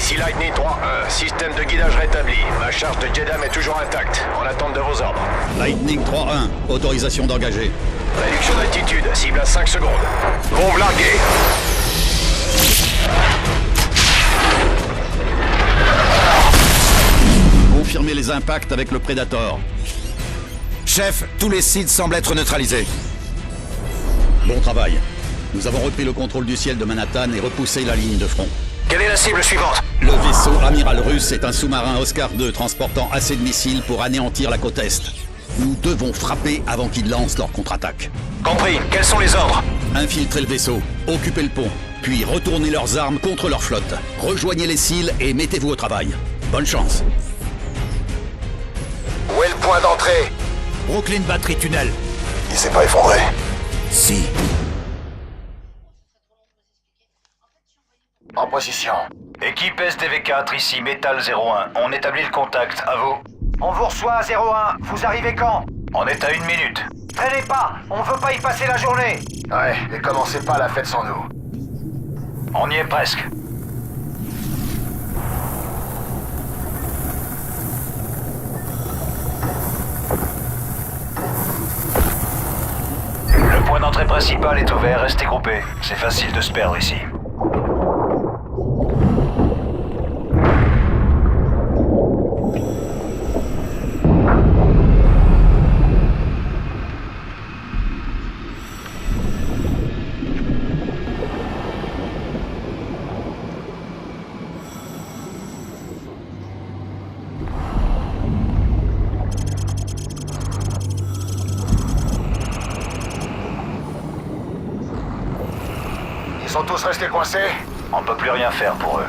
Ici Lightning 3-1, système de guidage rétabli. Ma charge de Jedam est toujours intacte, en attente de vos ordres. Lightning 3-1, autorisation d'engager. Réduction d'altitude, cible à 5 secondes. Bombe larguée. Confirmez les impacts avec le Predator. Chef, tous les sites semblent être neutralisés. Bon travail. Nous avons repris le contrôle du ciel de Manhattan et repoussé la ligne de front. Quelle est la cible suivante? Le vaisseau amiral russe est un sous-marin Oscar II transportant assez de missiles pour anéantir la côte Est. Nous devons frapper avant qu'ils lancent leur contre-attaque. Compris, quels sont les ordres? Infiltrez le vaisseau, occupez le pont, puis retournez leurs armes contre leur flotte. Rejoignez les cils et mettez-vous au travail. Bonne chance. Où est le point d'entrée? Brooklyn Battery Tunnel. Il s'est pas effondré. Si. En position. Équipe SDV4, ici Metal 01. On établit le contact, à vous. On vous reçoit à 01. Vous arrivez quand? On est à 1 minute. Traînez pas. On veut pas y passer la journée. Ouais, et commencez pas la fête sans nous. On y est presque. Le point d'entrée principal est ouvert, restez groupés. C'est facile de se perdre ici. Ils sont tous restés coincés? On peut plus rien faire pour eux.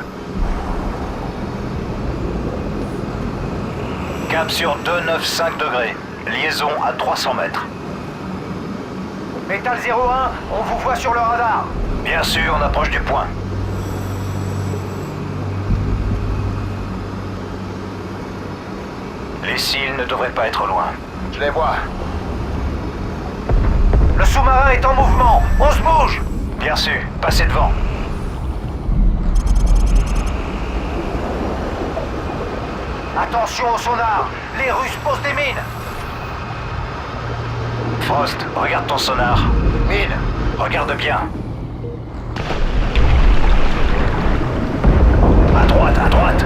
Cap sur 295 degrés. Liaison à 300 mètres. Metal 01, on vous voit sur le radar. Bien sûr, on approche du point. Les cils ne devraient pas être loin. Je les vois. Le sous-marin est en mouvement. On se bouge. Bien sûr, passez devant. Attention au sonar. Les Russes posent des mines. Frost, regarde ton sonar. Mine. Regarde bien. À droite, à droite.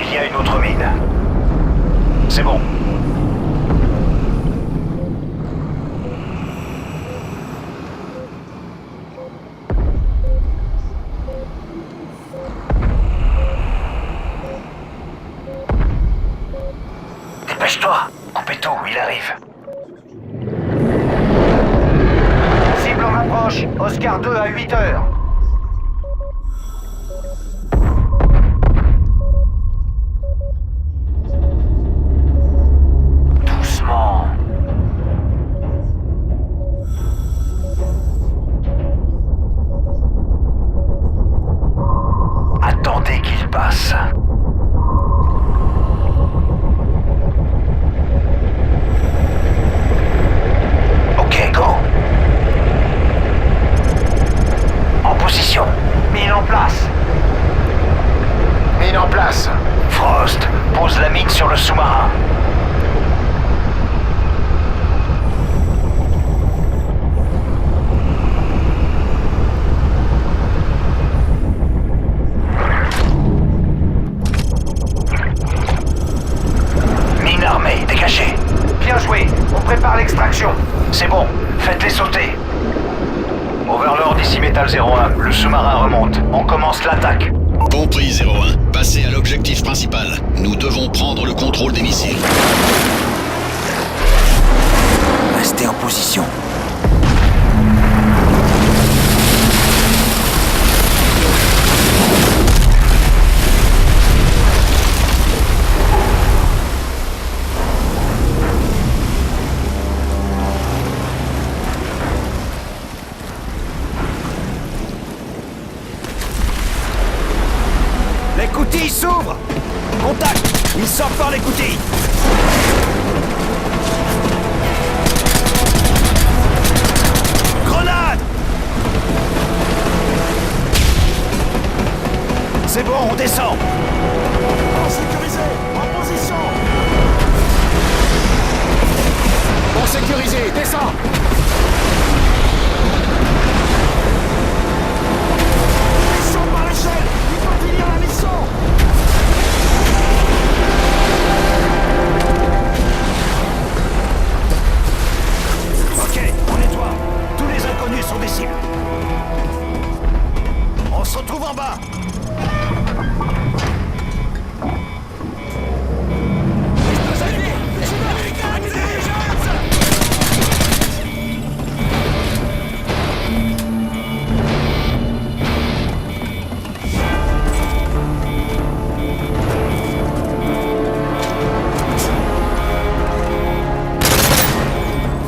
Il y a une autre mine. C'est bon. Dépêche-toi. Compéto, il arrive. Cible en approche. Oscar 2 à 8 heures. Doucement. Attendez qu'il passe. Ok, go. En position. Mine en place. Mine en place. Frost, pose la mine sur le sous-marin. Mine armée, dégagée. Bien joué. On prépare l'extraction. C'est bon, faites-les sauter. Overlord ici Metal 01, le sous-marin remonte. On commence l'attaque. Compris 01. Passez à l'objectif principal. Nous devons prendre le contrôle des missiles. Restez en position. l'écoutille s'ouvre! Contact! Il sort par l'écoutille! Grenade! C'est bon, on descend! Sécurisé! En position! Bon sécurisé, descends! Mission de maréchal! Il faut finir la mission! Ok, on nettoie. Tous les inconnus sont des cibles. On se retrouve en bas.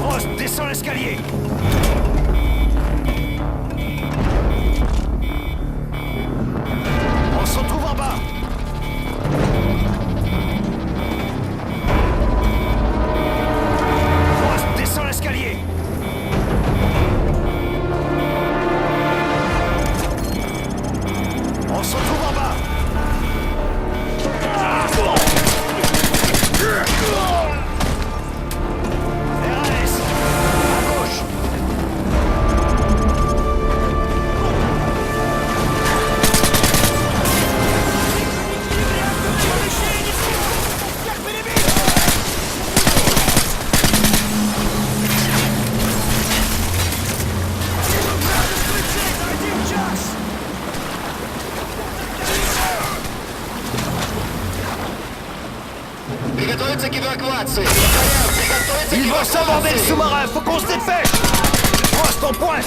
Frost, descends l'escalier. On se retrouve en bas. Frost, descends l'escalier. On se retrouve en bas. RAS, à gauche. Приготовиться к эвакуации! Ils vont s'aborder le sous-marin, faut qu'on se dépêche. Frost, on pointe.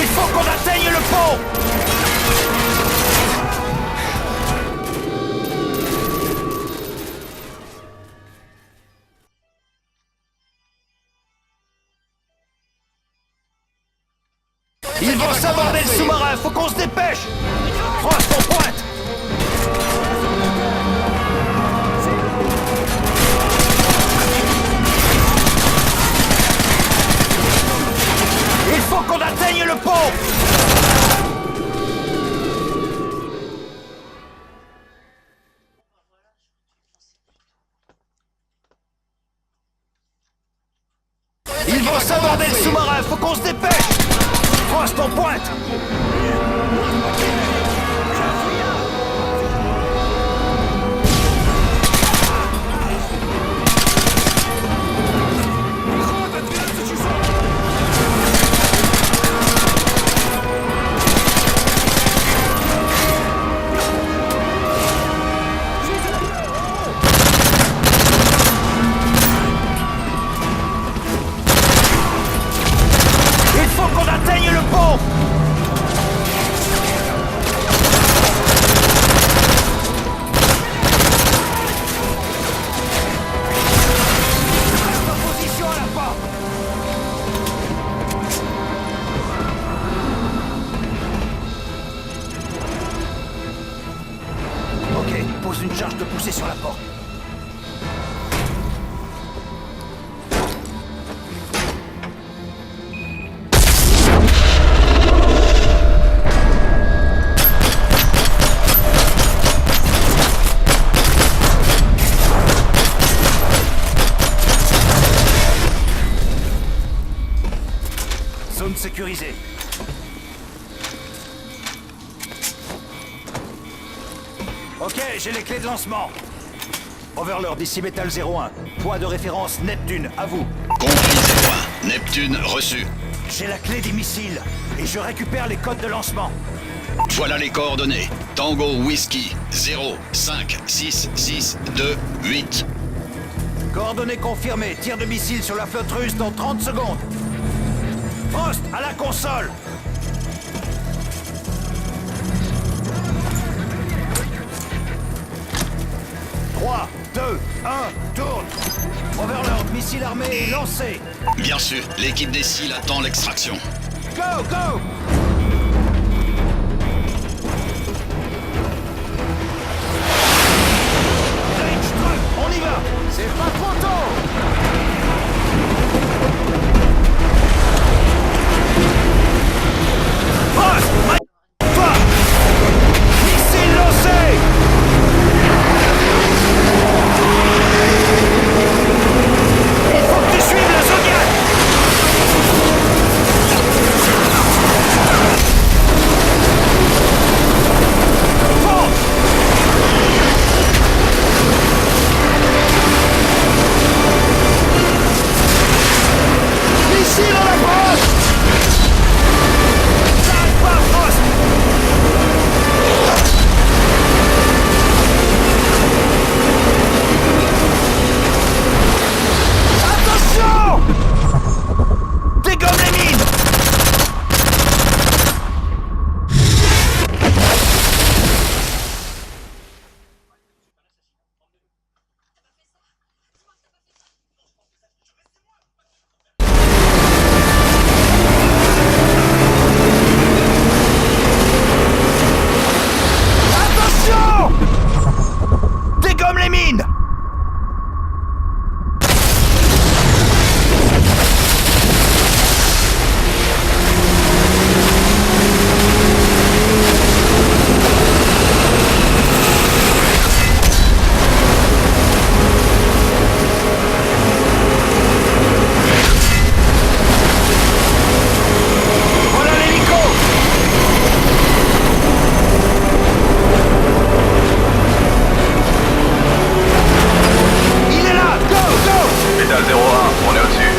Il faut qu'on atteigne le pont. Ils vont s'aborder le sous-marin, faut qu'on se dépêche. Frost, on pointe. Il faut qu'on atteigne le pont. Ils vont s'aborder le sous-marin, faut qu'on se dépêche. Frost, on pointe. Il faut qu'on atteigne le pont. Reste en position à la porte. Ok, pose une charge de poussée sur la porte. Zone sécurisée. Ok, j'ai les clés de lancement. Overlord ici Metal 01. Point de référence Neptune, à vous. Compris 01. Neptune reçu. J'ai la clé des missiles et je récupère les codes de lancement. Voilà les coordonnées. Tango Whiskey 0 5 6 6 2 8. Coordonnées confirmées. Tir de missile sur la flotte russe dans 30 secondes. Frost, à la console. « 3, 2, 1, tourne. missile armé lancé. Bien reçu. L'équipe des SEAL attend l'extraction. Go, go! Range truck, on y va! C'est pas trop tôt. Poste! Toi! Missile lancé! Il faut que tu suives la Zodiac! Fonce! Missile à l'approche! J'arrive pas, Frost! Attention! Dégomme les mines! Attention! Dégomme les mines! Voilà l'hélico! Il est là! Go, go! Métal 01, on est au-dessus.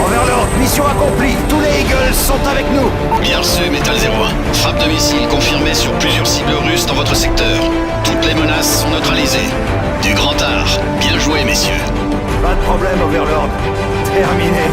Overlord, mission accomplie. Tous les Eagles sont avec nous. Bien reçu, Metal 01. Frappe de missiles confirmée sur plusieurs cibles russes dans votre secteur. Toutes les menaces sont neutralisées. Du grand art. Bien joué, messieurs. Pas de problème, Overlord. Terminé.